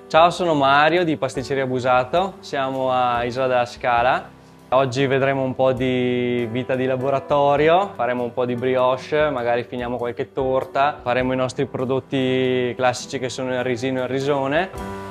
Ciao, sono Mario di Pasticceria Busato, siamo a Isola della Scala. Oggi vedremo un po' di vita di laboratorio, faremo un po' di brioche, magari finiamo qualche torta, faremo i nostri prodotti classici che sono il risino e il risone.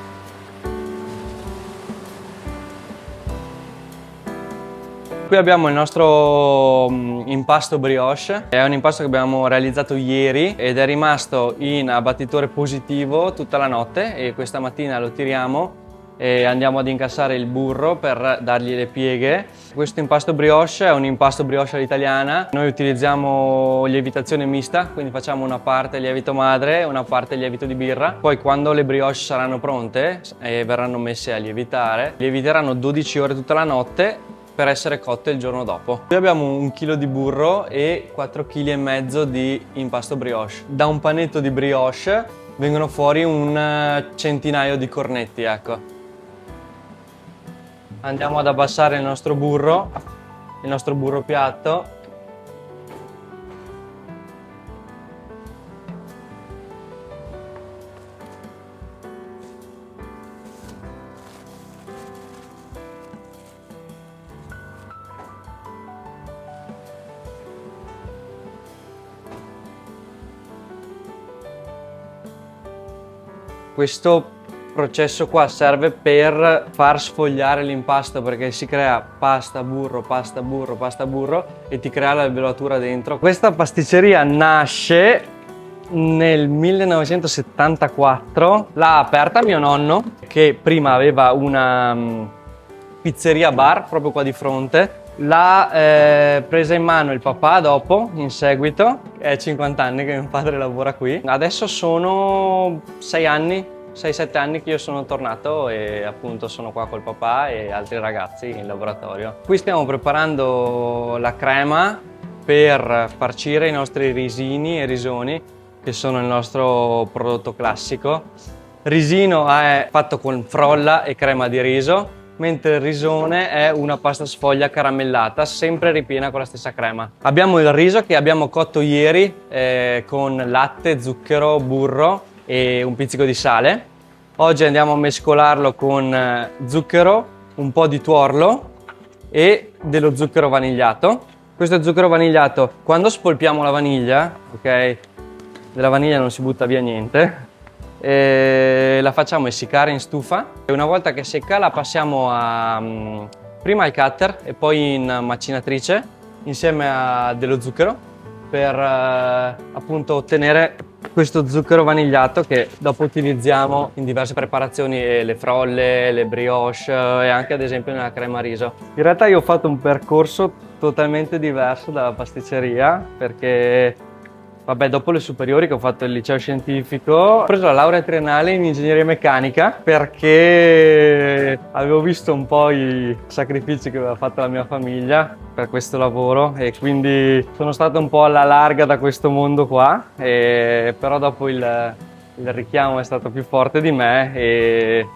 Qui abbiamo il nostro impasto brioche, è un impasto che abbiamo realizzato ieri ed è rimasto in abbattitore positivo tutta la notte e questa mattina lo tiriamo e andiamo ad incassare il burro per dargli le pieghe. Questo impasto brioche è un impasto brioche all'italiana. Noi utilizziamo lievitazione mista, quindi facciamo una parte lievito madre e una parte lievito di birra. Poi quando le brioche saranno pronte e verranno messe a lievitare, lieviteranno 12 ore tutta la notte per essere cotte il giorno dopo. Qui abbiamo 1 chilo di burro e 4,5 kg di impasto brioche. Da un panetto di brioche vengono fuori un centinaio di cornetti, ecco. Andiamo ad abbassare il nostro burro piatto. Questo processo qua serve per far sfogliare l'impasto perché si crea pasta, burro, pasta, burro, pasta, burro e ti crea la velatura dentro. Questa pasticceria nasce nel 1974, l'ha aperta mio nonno che prima aveva una pizzeria bar proprio qua di fronte. L'ha presa in mano il papà dopo, in seguito, è 50 anni che mio padre lavora qui. Adesso sono 6-7 anni che io sono tornato e appunto sono qua col papà e altri ragazzi in laboratorio. Qui stiamo preparando la crema per farcire i nostri risini e risoni, che sono il nostro prodotto classico. Risino è fatto con frolla e crema di riso, mentre il risone è una pasta sfoglia caramellata, sempre ripiena con la stessa crema. Abbiamo il riso che abbiamo cotto ieri con latte, zucchero, burro e un pizzico di sale. Oggi andiamo a mescolarlo con zucchero, un po' di tuorlo e dello zucchero vanigliato. Questo zucchero vanigliato, quando spolpiamo la vaniglia, ok, della vaniglia non si butta via niente, la facciamo essiccare in stufa e una volta che secca la passiamo prima al cutter e poi in macinatrice insieme a dello zucchero per appunto ottenere questo zucchero vanigliato che dopo utilizziamo in diverse preparazioni, le frolle, le brioche e anche ad esempio nella crema riso. In realtà io ho fatto un percorso totalmente diverso dalla pasticceria perché vabbè, dopo le superiori che ho fatto il liceo scientifico, ho preso la laurea triennale in ingegneria meccanica perché avevo visto un po' i sacrifici che aveva fatto la mia famiglia per questo lavoro e quindi sono stato un po' alla larga da questo mondo qua, però dopo il richiamo è stato più forte di me e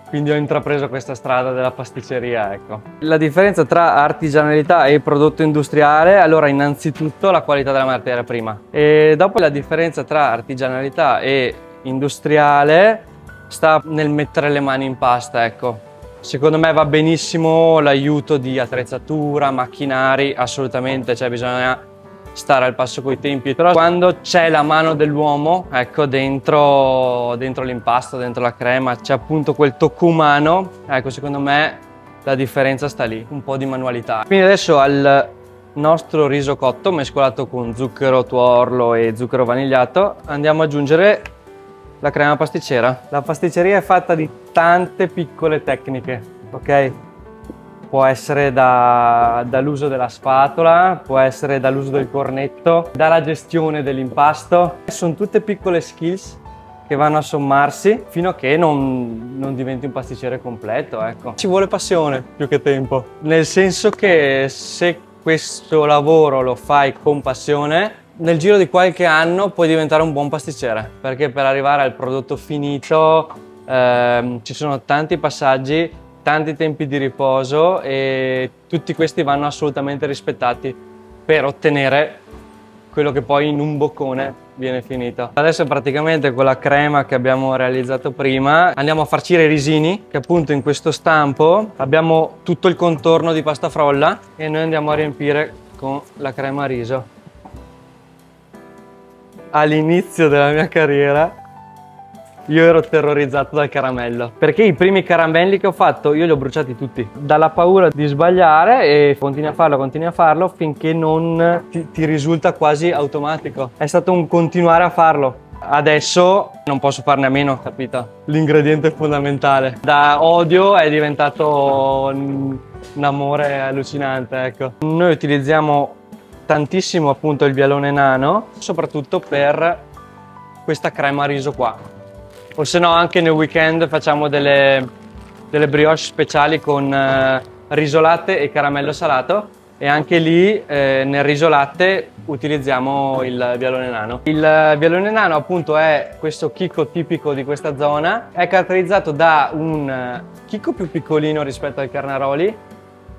quindi ho intrapreso questa strada della pasticceria, ecco. La differenza tra artigianalità e prodotto industriale, allora innanzitutto la qualità della materia prima e dopo la differenza tra artigianalità e industriale sta nel mettere le mani in pasta, ecco. Secondo me va benissimo l'aiuto di attrezzatura, macchinari, assolutamente, cioè bisogna stare al passo coi tempi, però quando c'è la mano dell'uomo, ecco, dentro l'impasto, dentro la crema, c'è appunto quel tocco umano, ecco, secondo me la differenza sta lì, un po' di manualità. Quindi adesso al nostro riso cotto mescolato con zucchero, tuorlo e zucchero vanigliato andiamo ad aggiungere la crema pasticcera. La pasticceria è fatta di tante piccole tecniche, ok? Può essere dall'uso della spatola, può essere dall'uso del cornetto, dalla gestione dell'impasto. Sono tutte piccole skills che vanno a sommarsi fino a che non diventi un pasticcere completo, ecco. Ci vuole passione più che tempo, nel senso che se questo lavoro lo fai con passione, nel giro di qualche anno puoi diventare un buon pasticcere, perché per arrivare al prodotto finito ci sono tanti passaggi, tanti tempi di riposo e tutti questi vanno assolutamente rispettati per ottenere quello che poi in un boccone viene finito. Adesso praticamente con la crema che abbiamo realizzato prima andiamo a farcire i risini, che appunto in questo stampo abbiamo tutto il contorno di pasta frolla e noi andiamo a riempire con la crema riso. All'inizio della mia carriera io ero terrorizzato dal caramello, perché i primi caramelli che ho fatto io li ho bruciati tutti, dalla paura di sbagliare, e continui a farlo finché non ti risulta quasi automatico. È stato un continuare a farlo. Adesso non posso farne a meno, capito? L'ingrediente fondamentale. Da odio è diventato un amore allucinante, ecco. Noi utilizziamo tantissimo appunto il bialone nano, soprattutto per questa crema riso qua. O se no anche nel weekend facciamo delle brioche speciali con riso latte e caramello salato, e anche lì nel riso latte utilizziamo il bialone nano. Il bialone nano appunto è questo chicco tipico di questa zona, è caratterizzato da un chicco più piccolino rispetto ai carnaroli,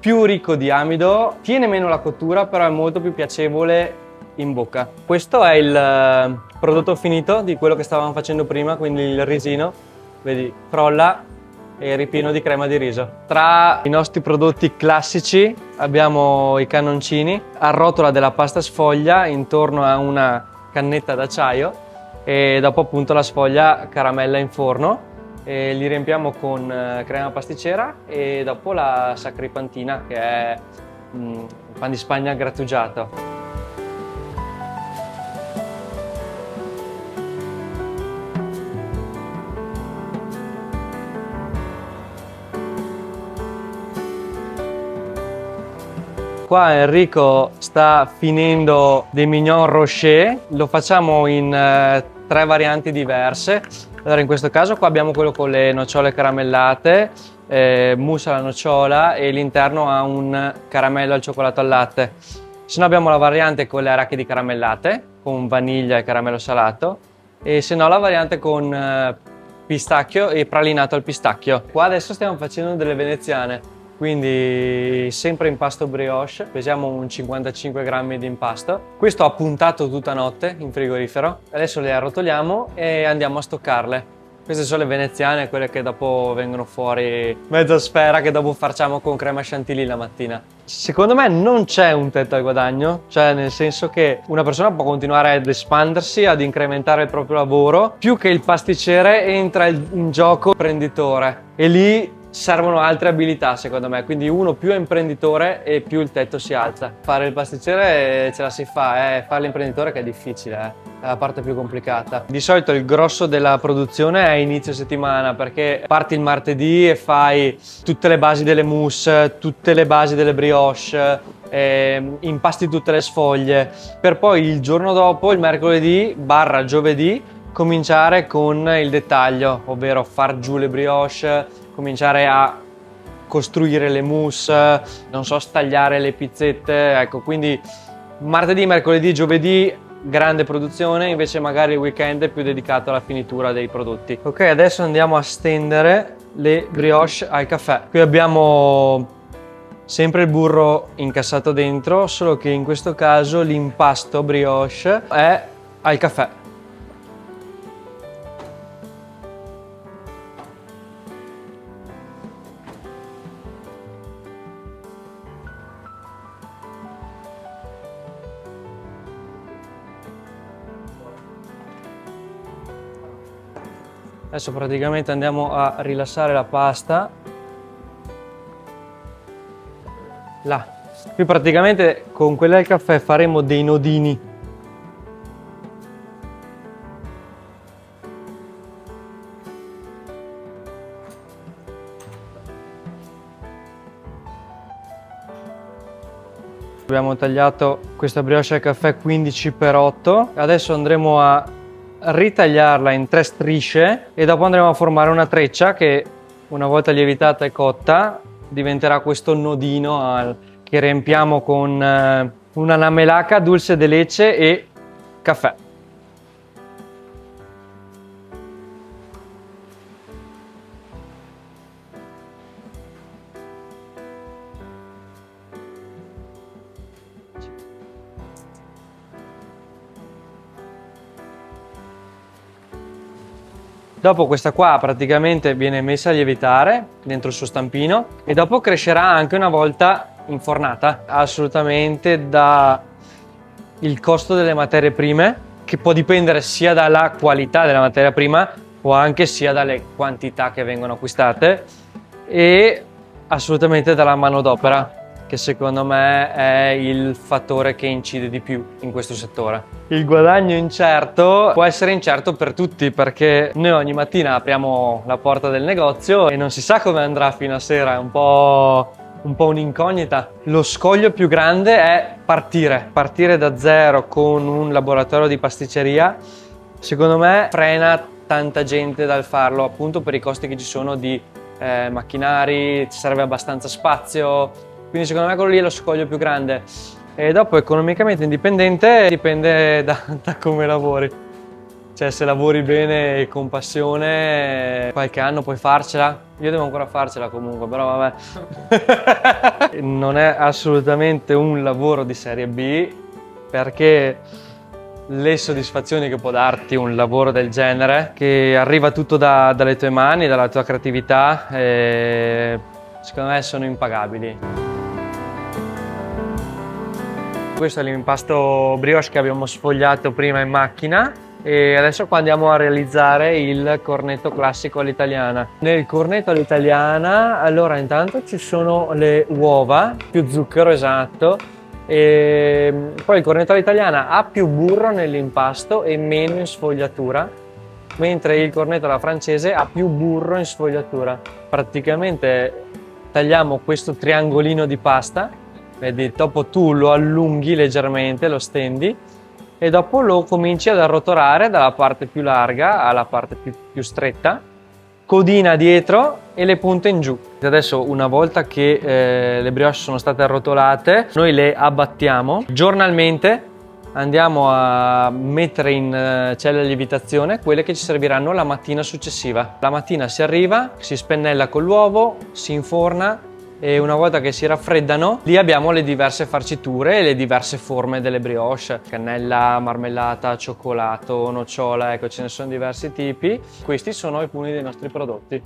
più ricco di amido, tiene meno la cottura, però è molto più piacevole in bocca. Questo è il prodotto finito di quello che stavamo facendo prima, quindi il risino, vedi, frolla e ripieno di crema di riso. Tra i nostri prodotti classici abbiamo i cannoncini a rotola della pasta sfoglia intorno a una cannetta d'acciaio, e dopo appunto la sfoglia caramella in forno, e li riempiamo con crema pasticcera e dopo la sacripantina, che è pan di Spagna grattugiato. Qua Enrico sta finendo dei mignon rocher, lo facciamo in 3 varianti diverse. Allora in questo caso qua abbiamo quello con le nocciole caramellate, mousse alla nocciola, e l'interno ha un caramello al cioccolato al latte. Se no abbiamo la variante con le arachidi caramellate, con vaniglia e caramello salato, e se no la variante con pistacchio e pralinato al pistacchio. Qua adesso stiamo facendo delle veneziane. Quindi sempre impasto brioche, pesiamo un 55 grammi di impasto. Questo ha puntato tutta notte in frigorifero. Adesso le arrotoliamo e andiamo a stoccarle. Queste sono le veneziane, quelle che dopo vengono fuori mezza sfera, che dopo facciamo con crema chantilly la mattina. Secondo me non c'è un tetto al guadagno, cioè nel senso che una persona può continuare ad espandersi, ad incrementare il proprio lavoro. Più che il pasticcere entra in gioco l'imprenditore, e lì servono altre abilità secondo me, quindi uno più è imprenditore e più il tetto si alza. Fare il pasticcere ce la si fa, fare l'imprenditore che è difficile, è la parte più complicata. Di solito il grosso della produzione è inizio settimana, perché parti il martedì e fai tutte le basi delle mousse, tutte le basi delle brioche, impasti tutte le sfoglie, per poi il giorno dopo, il mercoledì / giovedì, cominciare con il dettaglio, ovvero far giù le brioche, cominciare a costruire le mousse, non so, stagliare le pizzette, ecco. Quindi martedì, mercoledì, giovedì grande produzione, invece magari il weekend è più dedicato alla finitura dei prodotti. Ok, adesso andiamo a stendere le brioche al caffè. Qui abbiamo sempre il burro incassato dentro, solo che in questo caso l'impasto brioche è al caffè. Adesso praticamente andiamo a rilassare la pasta. Là. Qui praticamente con quella del caffè faremo dei nodini. Abbiamo tagliato questa brioche al caffè 15x8. Adesso andremo a ritagliarla in 3 strisce e dopo andremo a formare una treccia che, una volta lievitata e cotta, diventerà questo nodino che riempiamo con una namelaca, dulce de leche e caffè. Dopo questa qua praticamente viene messa a lievitare dentro il suo stampino e dopo crescerà anche una volta infornata. Assolutamente da il costo delle materie prime, che può dipendere sia dalla qualità della materia prima o anche sia dalle quantità che vengono acquistate, e assolutamente dalla manodopera, che secondo me è il fattore che incide di più in questo settore. Il guadagno incerto può essere incerto per tutti, perché noi ogni mattina apriamo la porta del negozio e non si sa come andrà fino a sera, è un po' un'incognita. Lo scoglio più grande è partire da zero con un laboratorio di pasticceria. Secondo me frena tanta gente dal farlo, appunto per i costi che ci sono di macchinari, ci serve abbastanza spazio, quindi secondo me quello lì è lo scoglio più grande. E dopo economicamente indipendente dipende da come lavori, cioè se lavori bene e con passione qualche anno puoi farcela. Io devo ancora farcela comunque, però vabbè. Non è assolutamente un lavoro di serie B, perché le soddisfazioni che può darti un lavoro del genere, che arriva tutto dalle tue mani, dalla tua creatività, secondo me sono impagabili. Questo è l'impasto brioche che abbiamo sfogliato prima in macchina e adesso qua andiamo a realizzare il cornetto classico all'italiana. Nel cornetto all'italiana, allora intanto ci sono le uova, più zucchero, esatto, e poi il cornetto all'italiana ha più burro nell'impasto e meno in sfogliatura, mentre il cornetto alla francese ha più burro in sfogliatura. Praticamente tagliamo questo triangolino di pasta, vedi, dopo tu lo allunghi leggermente, lo stendi e dopo lo cominci ad arrotolare dalla parte più larga alla parte più stretta, codina dietro e le punte in giù. Adesso, una volta che le brioche sono state arrotolate, noi le abbattiamo giornalmente. Andiamo a mettere in cella di lievitazione quelle che ci serviranno la mattina successiva. La mattina si arriva, si spennella con l'uovo, si inforna e una volta che si raffreddano, lì abbiamo le diverse farciture e le diverse forme delle brioche: cannella, marmellata, cioccolato, nocciola, ecco, ce ne sono diversi tipi. Questi sono alcuni dei nostri prodotti.